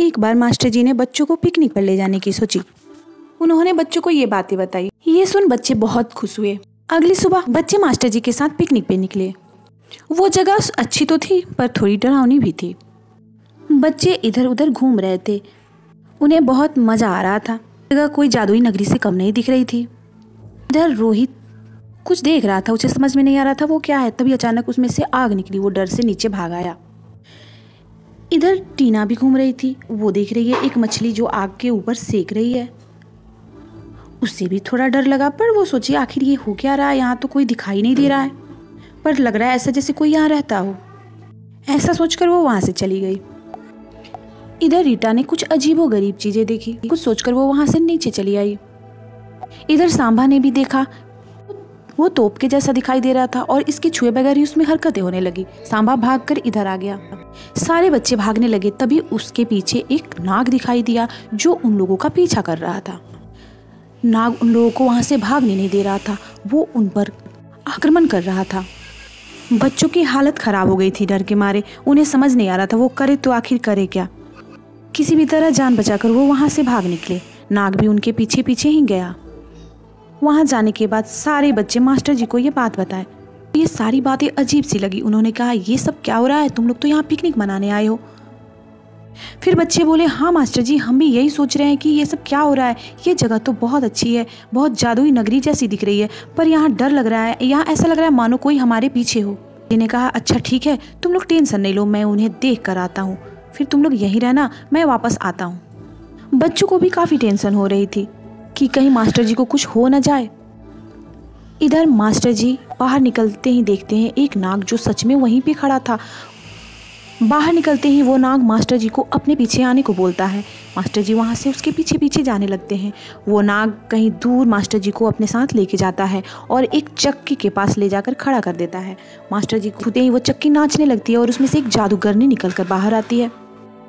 एक बार मास्टर जी ने बच्चों को पिकनिक पर ले जाने की सोची। उन्होंने बच्चों को ये बातें बताई। ये सुन बच्चे बहुत खुश हुए। अगली सुबह बच्चे मास्टर जी के साथ पिकनिक पे निकले। वो जगह अच्छी तो थी पर थोड़ी डरावनी भी थी। बच्चे इधर उधर घूम रहे थे। उन्हें बहुत मजा आ रहा था। जगह कोई जादुई नगरी से कम नहीं दिख रही थी। इधर रोहित कुछ देख रहा था, उसे समझ में नहीं आ रहा था वो क्या है। तभी अचानक उसमें से आग निकली। वो डर से नीचे भाग आया। इधर टीना भी घूम रही थी। वो देख रही है एक मछली जो आग के ऊपर सेक रही है। उससे भी थोड़ा डर लगा, पर वो सोची आखिर ये हो क्या रहा है, यहाँ तो कोई दिखाई नहीं दे रहा है, पर लग रहा है ऐसा जैसे कोई यहाँ रहता हो। ऐसा सोचकर वो वहां से चली गई। इधर रीटा ने कुछ अजीबोगरीब चीजें देखी। कुछ सोचकर वो वहां से नीचे चली आई। इधर सांभा ने भी देखा। वो तोप के जैसा दिखाई दे रहा था और इसके छुए बगैर ही उसमें हरकतें होने लगी। सांभा भागकर इधर आ गया। सारे बच्चे भागने लगे। तभी उसके पीछे एक नाग दिखाई दिया जो उन लोगों का पीछा कर रहा था। नाग उन लोगों को वहां से भागने नहीं दे रहा था, वो उन पर आक्रमण कर रहा था। बच्चों की हालत खराब हो गई थी डर के मारे। उन्हें समझ नहीं आ रहा था वो करे तो आखिर करे क्या। किसी भी तरह जान बचाकर वो वहां से भाग निकले। नाग भी उनके पीछे पीछे ही गया। वहां जाने के बाद सारे बच्चे मास्टर जी को ये बात बताए। ये सारी बातें अजीब सी लगी। उन्होंने कहा ये सब क्या हो रहा है, तुम लोग तो यहाँ पिकनिक मनाने आए हो। फिर बच्चे बोले हाँ मास्टर जी, हम भी यही सोच रहे हैं कि ये सब क्या हो रहा है। ये जगह तो बहुत अच्छी है, बहुत जादुई नगरी जैसी दिख रही है, पर यहाँ डर लग रहा है। यहाँ ऐसा लग रहा है मानो कोई हमारे पीछे हो। ने कहा अच्छा ठीक है, तुम लोग टेंशन नहीं लो, मैं उन्हें देख कर आता हूँ, फिर तुम लोग यहीं रहना, मैं वापस आता हूँ। बच्चों को भी काफी टेंशन हो रही थी कि कहीं मास्टर जी को कुछ हो न जाए। इधर मास्टर जी बाहर निकलते ही देखते हैं एक नाग जो सच में वहीं पे खड़ा था। बाहर निकलते ही वो नाग मास्टर जी को अपने पीछे आने को बोलता है। मास्टर जी वहाँ से उसके पीछे पीछे जाने लगते हैं। वो नाग कहीं दूर मास्टर जी को अपने साथ लेके जाता है और एक चक्की के पास ले जाकर खड़ा कर देता है। मास्टर जी को छूते ही वो चक्की नाचने लगती है और उसमें से एक जादूगरनी निकल कर बाहर आती है।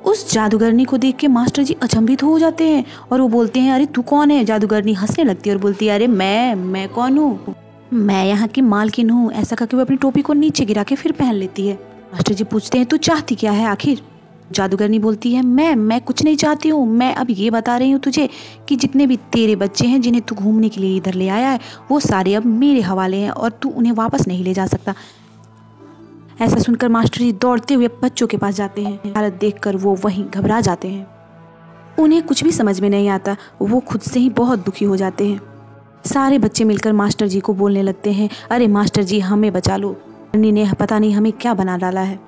उस जादूगरनी को देख के मास्टर जी अचंभित हो जाते हैं और वो बोलते हैं अरे तू कौन है। जादूगरनी हंसने लगती है और बोलती है अरे मैं कौन हूँ, मैं यहाँ की मालकिन हूँ। ऐसा करके वो अपनी टोपी को नीचे गिरा के फिर पहन लेती है। मास्टर जी पूछते हैं तू चाहती क्या है आखिर। जादूगरनी बोलती है मैं कुछ नहीं चाहती हूँ, मैं अब ये बता रही हूँ तुझे कि जितने भी तेरे बच्चे हैं जिन्हें तू घूमने के लिए इधर ले आया है वो सारे अब मेरे हवाले हैं और तू उन्हें वापस नहीं ले जा सकता। ऐसा सुनकर मास्टर जी दौड़ते हुए बच्चों के पास जाते हैं। हालत देखकर वो वहीं घबरा जाते हैं। उन्हें कुछ भी समझ में नहीं आता। वो खुद से ही बहुत दुखी हो जाते हैं। सारे बच्चे मिलकर मास्टर जी को बोलने लगते हैं अरे मास्टर जी हमें बचा लो, जादूगरनी ने पता नहीं हमें क्या बना डाला है।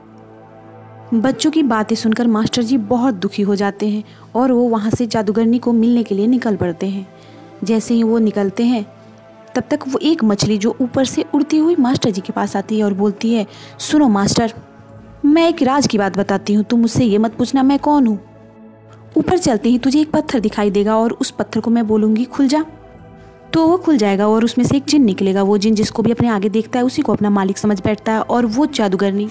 बच्चों की बातें सुनकर मास्टर जी बहुत दुखी हो जाते हैं और वो वहाँ से जादूगरनी को मिलने के लिए निकल पड़ते हैं। जैसे ही वो निकलते हैं तब तक वो एक मछली जो ऊपर से उड़ती हुई मास्टर जी के पास आती है और बोलती है सुनो मास्टर, मैं एक राज की बात बताती हूँ, तुम मुझसे ये मत पूछना मैं कौन हूँ। ऊपर चलते ही तुझे एक पत्थर दिखाई देगा और उस पत्थर को मैं बोलूँगी खुल जा, तो वो खुल जाएगा और उसमें से एक जिन निकलेगा। वो जिन जिसको भी अपने आगे देखता है उसी को अपना मालिक समझ बैठता है और वो जादूगरनी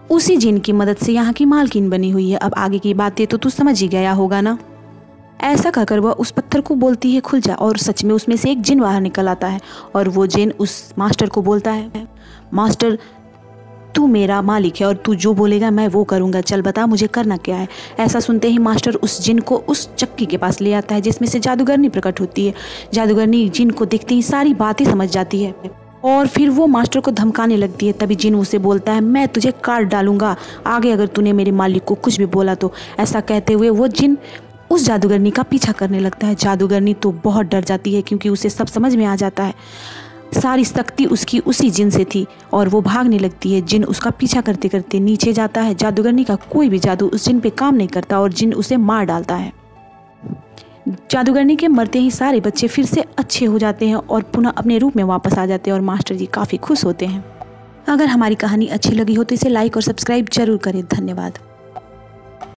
उसी जिन की मदद से यहाँ की मालकिन बनी हुई है। अब आगे की बातें तो तू समझ ही गया होगा ना। ऐसा कहकर वह उस पत्थर को बोलती है खुल जा और सच में उसमें से एक जिन बाहर निकल आता है और वो जिन उस मास्टर को बोलता है मास्टर तू मेरा मालिक है और तू जो बोलेगा मैं वो करूँगा, चल बता मुझे करना क्या है। ऐसा सुनते ही मास्टर उस जिन को उस चक्की के पास ले आता है जिसमें से जादूगरनी प्रकट होती है। जादूगरनी जिन को देखते ही सारी बातें समझ जाती है और फिर वो मास्टर को धमकाने लगती है। तभी जिन उसे बोलता है मैं तुझे काट डालूंगा आगे अगर तूने मेरे मालिक को कुछ भी बोला तो। ऐसा कहते हुए वो जिन उस जादूगरनी का पीछा करने लगता है। जादूगरनी तो बहुत डर जाती है क्योंकि उसे सब समझ में आ जाता है। सारी शक्ति उसकी उसी जिन से थी और वो भागने लगती है। जिन उसका पीछा करते करते नीचे जाता है। जादूगरनी का कोई भी जादू उस जिन पे काम नहीं करता और जिन उसे मार डालता है। जादूगरनी के मरते ही सारे बच्चे फिर से अच्छे हो जाते हैं और पुनः अपने रूप में वापस आ जाते हैं और मास्टर जी काफ़ी खुश होते हैं। अगर हमारी कहानी अच्छी लगी हो तो इसे लाइक और सब्सक्राइब जरूर करें। धन्यवाद।